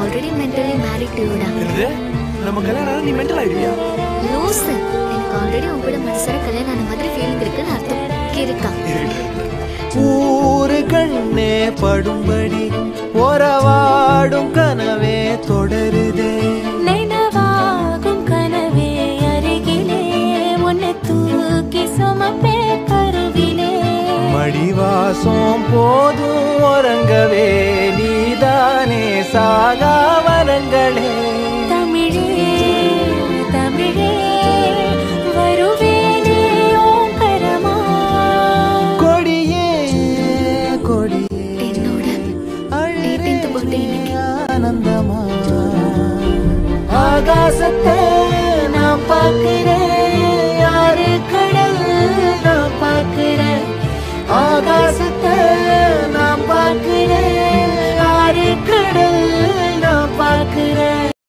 Already mentally married to யூடா. என்னது? நம்ம கல்யாணம் நீ மென்டல் ஆயிடுவியா? லூஸ். எனக்கு ஆல்ரெடி உன் கூட மனசார கல்யாணம் ஆன மாதிரி ஃபீலிங் இருக்குன்னு அர்த்தம். இருக்கா? ஊரு கண்ணே படும்படி ஒரவாடும் கனவே தொடருதே. நினைவாகும் கனவே அருகிலே உன்னை தூக்கி சுமப்பே கருவிலே. மடிவாசம் போதும் உறங்கவே நீதானே சாகா வரங்களே. தமிழே தமிழே வருவேனே ஓங்கரமா. கொடியே கொடியே என்னோட 18th birthday இன்னைக்கு. ஆனந்தமா ஆகாசத்தை நான் பார்க்கிறேன்.